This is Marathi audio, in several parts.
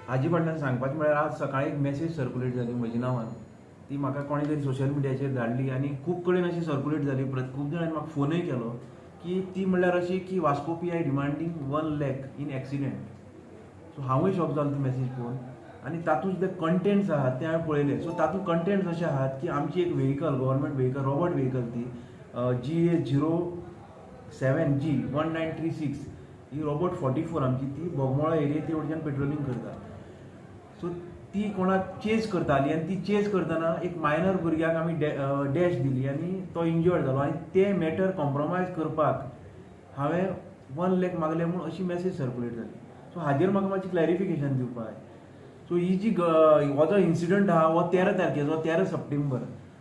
हाजी फाटल्यान सांगपाचें म्हळ्यार आज सकाळी एक मेसेज सर्कुलेट जाली म्हज्या नांवान. ती म्हाका कोणे तरी सोशल मिडियाचेर धाडली आनी खूब कडेन अशी सर्कुलेट जाली. खूब जाणांनी म्हाका फोनूय केलो की ती म्हणल्यार अशी की Vasco PI. Demanding 1 lakh in accident. So हांवूय शॉक जालो ती मेसेज पळोवन. आनी तातूंत जे कंटेंट्स आहात ते हांवें पळयले. सो तातूंत कंटेंट्स अशे आहात की आमची एक vehicle, government vehicle, Robert vehicle ती GA07G 1936 ही रॉबर्ट 44 आमची ती बोगमाळो एरिये ती वयच्यान पेट्रोलिंग करता. सो ती कोणाक चेज करताली आनी ती चेज करतना एक मायनर भुरग्याक आमी डॅश दिली आनी तो इंजर्ड जालो. आनी ते मॅटर कॉम्प्रोमायज करपाक हांवें 1 लाख मागले म्हूण अशी मेसेज सर्कुलेट जाली. सो हाजेर म्हाका मातशी क्लॅरिफिकेशन दिवपाक जाय. सो ही जी हो जो इन्सिडंट आहा हो 13 तारखेचो, 13 सप्टेंबर.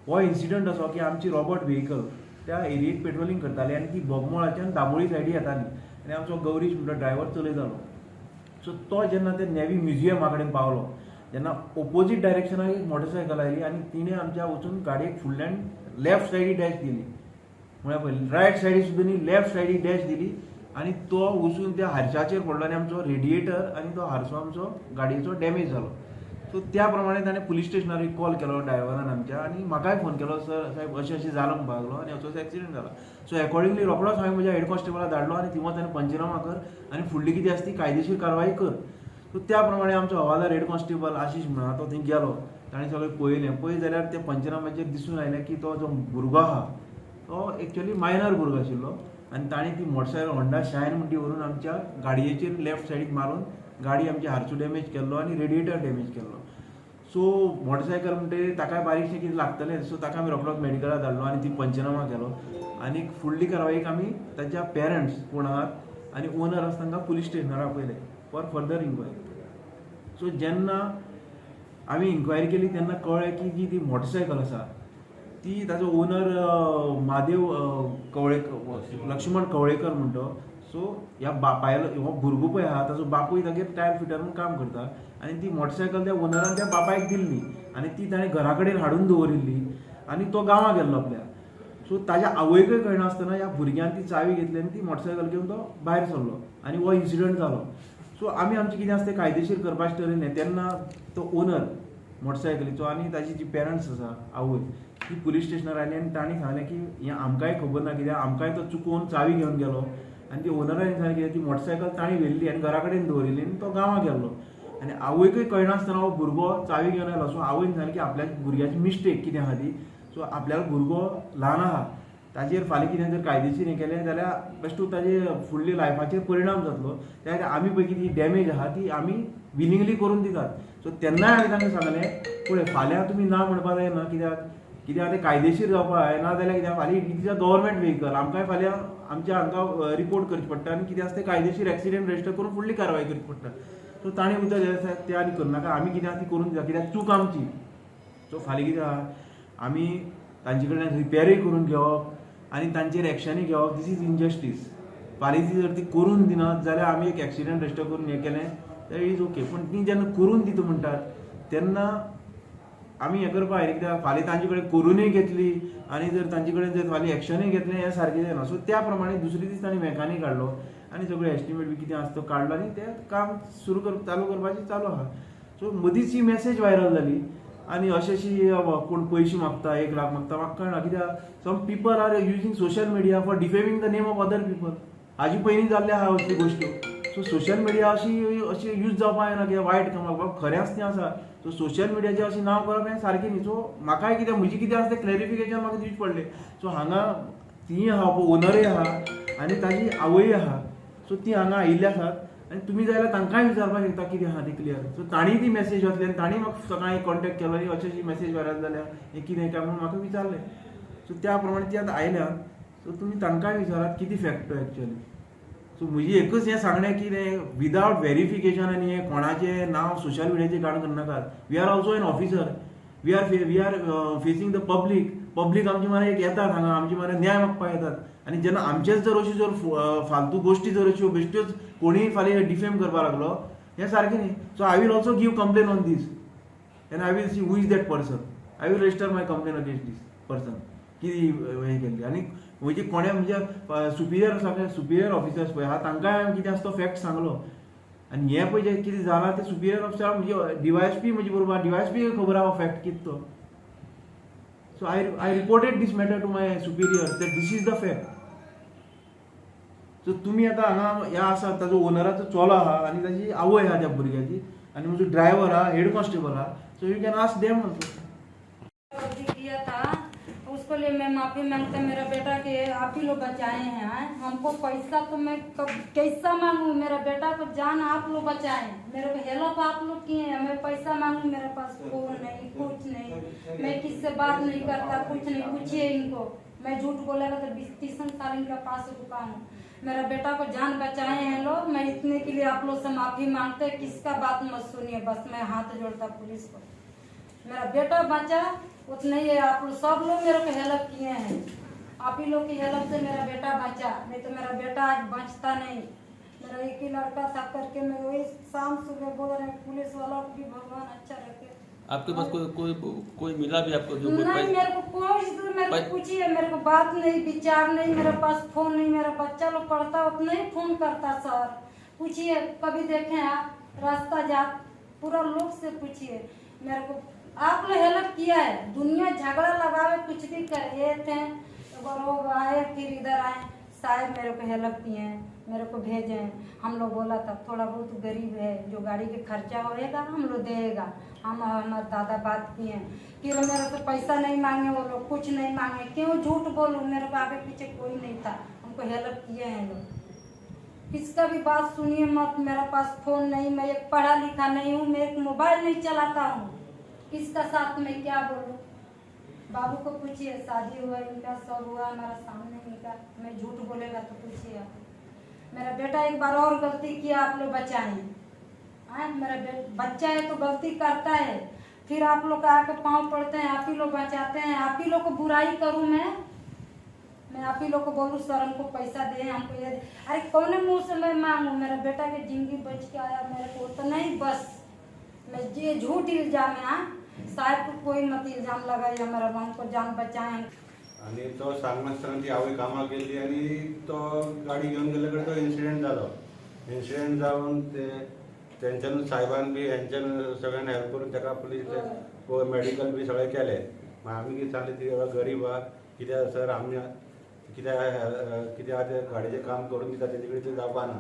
हो इन्सिडंट असो की आमची रॉबर्ट व्हेहिकल त्या एरियेक पेट्रोलिंग करताली आनी ती बोगमाळाच्यान दाबोळी सायडी येताली आनी आमचो गौरीश म्हणटा ड्रायव्हर चलयतालो. सो तो जेन्ना ते नेवी म्युझियमा कडेन पावलो जेन्ना ओपोजीट डायरेक्शनाक एक मोटरसायकल आयली आनी तिणें आमच्या वचून गाडयेक फुडल्यान लेफ्ट सायडीक डॅश दिली. म्हळ्यार पळय रायट सायडीक सुद्दां न्ही, लेफ्ट सायडीक डॅश दिली आनी तो वचून त्या हारशाचेर पडलो आनी आमचो रेडिएटर आनी तो हारसो आमचो गाडयेचो डॅमेज जालो. सो त्या प्रमाणे ताणें पुलीस स्टेशनार कॉल केलो ड्रायव्हरान आमच्या आनी म्हाकाय फोन केलो, सर साहेब अशें अशें जालो म्हणपाक लागलो आनी असो एक्सिडेंट जाला. सो अकॉर्डिंगली रोखडोच हांवें म्हज्या हेड कॉन्स्टेबलाक धाडलो आनी थिंगा ताणें पंचनामा कर आनी फुडली कितें आसा ती कायदेशीर कारवाई कर. सो त्या प्रमाणे आमचो हवालदार हेड कॉन्स्टेबल आशिश म्हणा तो थंय गेलो. ताणें सगळें पळयलें जाल्यार ते पंचनाम्याचेर दिसून आयलें की तो जो भुरगो आहा तो एक्चुअली मायनर भुरगो आशिल्लो आनी ताणें ती मोटरसायकल होंडा शायन म्हणटी व्हरून आमच्या गाडयेचेर लेफ्ट सायडीक मारून गाडी आमची हारचो डॅमेज केल्लो आनी रेडिएटर डॅमेज केल्लो. सो मोटरसायकल म्हणटकीर ताकाय बारीकशें कितें लागतलें. सो ताका आमी रोखडोच मॅडिकलाक धाडलो आनी ती पंचनामा केलो आनी फुडली कारवाईक आमी ताच्या पेरंट्स कोण आहात आनी ओनर आसा तांकां पुलीस स्टेशनार आपयले फॉर फर्दर इन्क्वायरी. सो जेन्ना आमी इन्क्वायरी केली तेन्ना कळ्ळें की जी ती मोटरसायकल आसा ती ताजो ओनर महादेव कवळेकर, लक्ष्मण कवळेकर म्हणटो. सो ह्या बापायलो हो भुरगो पळय आहा ताजो बापूय तागेर टायर फिटर म्हणून काम करता आनी ती मोटरसायकल त्या ओनरान त्या बापायक दिल्ली आनी ती ताणें घरा कडेन हाडून दवरिल्ली आनी तो गांवां गेल्लो आपल्या. सो ताज्या आवयकय कळनासतना ह्या भुरग्यान ती चावी घेतली आनी ती मोटरसायकल घेवन तो भायर सरलो आनी हो इन्सिडंट जालो. सो आमी आमचें कितें आसा तें कायदेशीर करपाचें ठरयलें. तेन्ना तो ओनर मोटरसायकलीचो आनी ताजी जी पेरंट्स आसा आवय ती पुलीस स्टेशनार आयली आनी तांणी सांगलें की हें आमकांय खबर ना कित्याक आमकांय तो चुकून चावी घेवन गेलो आनी ती ओनरान सांगलें की ती मोटरसायकल ताणी व्हेल्ली आनी घरा कडेन दवरिल्ली आनी तो गांवां गेल्लो आनी आवयकय कळनासतना हो भुरगो चावी घेवन आयलो. सो आवयन सांगलें की आपल्या भुरग्याची मिस्टेक कितें आहा ती. सो आपल्यालो भुरगो ल्हान आहा ताजेर फाल्यां कितें जर कायदेशीर हें केलें जाल्यार बेश्टू ताजे फुडली लायफाचेर परिणाम जातलो. त्या खातीर आमी पळय कितें डॅमेज आहा ती आमी विलिंगली करून दितात. सो तेन्नाय हांवें तांकां सांगलें पळय फाल्यां तुमी ना म्हणपाक जायना कित्याक तें कायदेशीर जावपा जाय ना जाल्यार कित्याक फाल्यां it is a government vehicle आमकांय फाल्यां आमच्या हांकां रिपोर्ट करचें पडटा आनी कितें आसा तें कायदेशीर एक्सिडेंट रजिस्टर करून फुडली कारवाय करची पडटा. सो ताणें उतर दिलें तें आनी करनाका आमी कितें आसा ती करून दिता कित्याक चूक आमची. सो फाल्यां कितें आहा आमी तांचे कडल्यान रिपेरूय करून घेवप आनी तांचेर एक्शनूय घेवप. This is injustice. फाल्यां ती जर ती करून दिनात जाल्यार आमी एक एक्सिडेंट रजिस्टर करून हें केलें जाल्यार इज ओके. पूण ती जेन्ना करून दिता म्हणटात तेन्ना आमी हें करपा जाय कित्याक फाल्यां तांचे कडेन करूनय घेतली आनी जर तांचे कडेन जर फाल्यां एक्शनूय घेतलें हें सारकें जायना. सो त्या प्रमाणे दुसरे दीस ताणें मॅकानीक हाडलो आनी सगळें एस्टिमेट बी कितें आसा तो काडलो आनी तें काम चालू करपाचें चालू आहा. सो मदींच ही मेसेज व्हायरल जाली आनी अशी कोण पयशे मागता 1 लाख मागता म्हाका कळना कित्याक some people are using social media for defaming the name of other people. हाजी पयलीं जाल्ले आहा असली गोश्टी. सो सोशल मिडिया अशी यूज जावपा जायना कित्याक वायट कामाक बाबा खरेंच तें आसा. सो सोशल मिडियाचेर अशें नांव करप हें सारकें न्ही. सो म्हाकाय कितें म्हजें कितें आसा तें क्लॅरिफिकेशन म्हाका दिवचें पडलें. सो हांगा तीय आहा ओनरूय आहा आनी ताजी आवय आहा. सो ती हांगा आयिल्ली आसात आनी तुमी जाय जाल्यार तांकांय विचारपाक शकता कितें आहा तें क्लियर. सो तांणी ती मेसेज वाचली आनी तांणी म्हाका सकाळीं कॉन्टेक्ट केलो आनी अशी मेसेज व्हायरल जाल्या हें कितें काय म्हणून म्हाका विचारलें. सो त्या प्रमाणे ती आतां आयल्या. सो तुमी तांकांय विचारात कितें फॅक्ट तो एक्चुअली. सो म्हजी एकच हें सांगणें की विदावट व्हेरिफिकेशन आनी हें कोणाचें नांव सोशल मिडियाचेर घाण करनाकात. We are also an officer. We are facing the public आमचे मरे एक येतात हांगा आमचे मरे न्याय मागपाक येतात आनी जेन्ना आमचेच जर अश्यो जर फालतू गोश्टी जर अश्यो बेश्ट्योच कोणीय फाल्यां डिफेम करपाक लागलो हें सारकें न्ही. So I will also give complain on this and I will see who is that person. I will register my complain against this person कितें हें केल्ली. आनी म्हणजे कोणें म्हणजे सुपिरियर ऑफिसर्स पळय आहा तांकांय कितें आसा तो फॅक्ट सांगलो आनी हें पळय जें कितें जालां तें सुपिरियर ऑफिसर म्हणजे DYSP म्हजे बरोबर DYSP खबर आहा फॅक्ट कितें तो. So I reported this matter to my superior that this is the fact. So तुमी आतां हांगा ह्या आसा ताजो ओनराचो चलो आहा आनी ताजी आवय आहा त्या भुरग्याची आनी म्हजो ड्रायव्हर आहा हेड कॉन्स्टेबल आहा. So you can ask them also. किया था उसको लिए मैं माफी मांगता मेरा बेटा के आप ही लोग बचाए हैं. हमको पैसा तो मैं कैसा मांगू, मेरा बेटा को जान आप लोग बचाए, मेरे को हेल्प आप लोग किए हैं. मैं पैसा मांगू, मेरे पास फोन नहीं कुछ नहीं, मैं किससे बात नहीं करता कुछ नहीं. पूछिए इनको, मैं झूठ बोलेगा तो 20-30 साल इनका पास रुका हूँ. मेरा बेटा को जान बचाए हैं लोग. मैं इतने के लिए आप लोग से माफी मांगते, किसका बात मत सुनिए. बस मैं हाथ जोड़ता पुलिस को, मेरा बेटा बचा उतना ही है. आप लोग सब लोग मेरे को हेल्प किए हैं, आप ही लोग की हेल्प से मेरा बेटा बचा, नहीं तो मेरा बेटा आज बचता नहीं. मेरा एक ही लड़का था करके मैं वही शाम सुबह बोल रहे पुलिस वाला भी भगवान अच्छा रखे. आपके पास कोई मिला भी आपको जो नहीं, मेरे को कोई मेरे को पूछिए, मेरे को बात नहीं विचार नहीं, मेरे पास फोन नहीं. मेरा बच्चा लोग पढ़ता उतना ही फोन करता सर. पूछिए कभी देखें आप रास्ता जा, पूरा लोग से पूछिए. मेरे को आप लोग हेल्प किया है. दुनिया झगड़ा लगावे कुछ भी करे, ये थे वो आए फिर इधर आए, शायद मेरे को हेल्प किए हैं, मेरे को भेजे हैं. हम लोग बोला था थोड़ा बहुत गरीब है, जो गाड़ी के खर्चा होएगा हम लोग देगा. हम हमारे दादा बात किए हैं कि मेरे को पैसा नहीं मांगे, वो लोग कुछ नहीं मांगे. क्यों झूठ बोलूँ, मेरे को आगे पीछे कोई नहीं था. हमको हेल्प किए हैं लोग. किसका भी बात सुनिए मत. मेरा पास फोन नहीं, मैं एक पढ़ा लिखा नहीं हूँ, मैं एक मोबाइल नहीं चलाता हूँ. किसका साथ में क्या बोलूं. बाबू को पूछिए, शादी हुआ इनका सब हुआ हमारा सामने इनका. मैं झूठ बोलेगा तो पूछिए आप. मेरा बेटा एक बार और गलती किया, आप लोग बचाए. मेरा बच्चा है तो गलती करता है, फिर आप लोग आके पाँव पड़ते हैं, आप ही लोग बचाते हैं. आप ही लोग को बुराई करूं मैं आप ही लोग को बोलूँ सर हमको पैसा दे, हमको ये. अरे कौन मुँह से मैं मांगू. मेरा बेटा की जिंदगी बच के आया, मेरे को तो नहीं. बस मैं ये झूठ इल्जाम है, साहेब को कोई मत इल्जाम लगाया. मेरा हमको जान बचाए. आणि तो सांगनासतना ती आवय कामाक गेली आणि तो गाडी घेऊन गेले कडे तो इन्सिडेंट जालो. इन्सिडेंट जावन तेंच्यान साहेबान बी हेंच्यान सगळ्यांना हेल्प करून ताका पुलीस मेडिकल बी सगळें केलें. मागीर आमी कितें सांगलें ती गरीब आहा, कित्याक सर आमी कित्याक गाडयेचें काम करून दिता तेजे कडेन तें जावपा ना.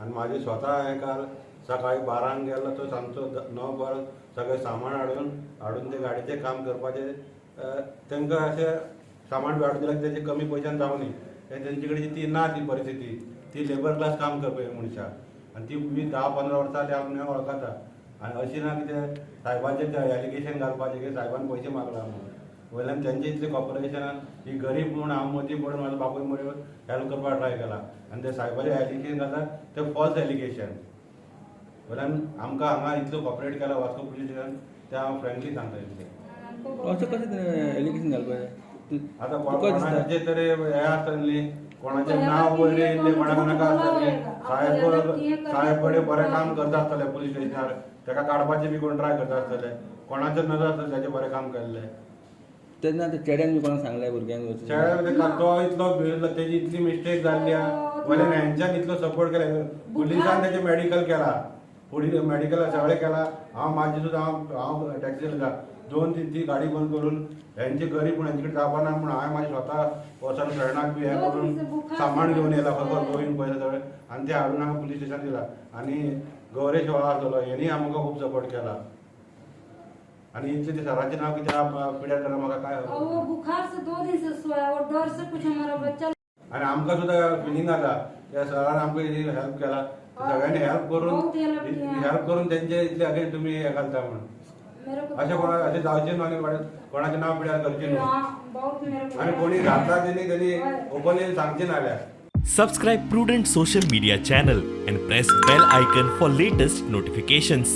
आनी म्हाजें स्वता हांवें काल सकाळी 12 गेलो तो सांजचो 9 सगळें सामान हाडून ते गाडयेचें काम करपाचें. तांकां अशें सामान बी हाडून दिल्यार तेजे कमी पयशान जावनी. तेंचे कडेन ती ना ती परिस्थिती. ती लेबर क्लास काम करपी मनशां आनी ती 10-15 वर्सां जाली आमी वळखता. आनी अशी ना कितें साहेबाचें एलिगेशन घालपाचें की साहेबान पयशे मागला म्हणून. वयल्यान तेंचे इतलें कॉर्पोरेशनान ही गरीब म्हूण हांव मती पडून म्हाजो बापूय म्हणून हेल्प करपाक ट्राय केला. आनी ते साहेबाचें एलिगेशन घालता तें फॉल्स एलिगेशन. वयल्यान आमकां हांगा इतलो कॉपरेट केला वास्को पुलीस स्टेशन तें हांव फ्रँकली सांगता इतलें. असं कशें एलिगेशन घालपाचें. आतां कोणाचे तरी हे आसतली, कोणाचें नांव वयर येयल्लें कोणाक नाका आसतलें. साहेब बरें बरें काम करता आसतले पुलीस स्टेशनार, ताका काडपाचें बी कोण ट्राय करता आसतले. कोणाचें नजर आसतलें ताचें बरें काम केल्लें. तेन्ना ते चेड्यान बी कोणाक सांगल्या भुरग्यांक चेड्याक तो इतलो भियेलो, तेजी इतली मिस्टेक जाल्ली आहा. वयल्यान हेंच्यान इतलो सपोर्ट केला, पुलिसान तेजें मेडिकल केला, फुडें मेडिकल सगळें केला. हांव म्हाजी सुद्दां हांव टॅक्सी चलयता. 2-3 ती गाडी बंद करून हेंचे गरीब म्हणून हेंचे कडेन जावपा ना म्हणून हांवें म्हाजे स्वता वचून फ्रेंडाक बी हें करून सामान घेवन येयला खबर गोंयन पयलें सगळें. आनी ते हाडून हांगा पुलीस स्टेशन दिला. आनी गौरेश हो आसलो हेणी आमकां खूब सपोर्ट केला. आनी इतलें सराचें नांव कित्याक पिड्यार केला म्हाका काय वो बुखार से 2 दिन से सोया और डर से कुछ हमारा बच्चा. आनी आमकां सुद्दां फिलिंग जाता त्या सरान आमकां हेल्प केला. सगळ्यांनी हेल्प करून तेंचे इतले अगेन तुमी हे घालता म्हणून. अशें अशें जावचें न्हू आनी कोणाचें नांव पिड्यार करचें न्हू. आनी कोणी घातला तेणी ओपनली सांगचें नाल्यार. Subscribe Prudent Social Media channel and press bell icon for latest notifications.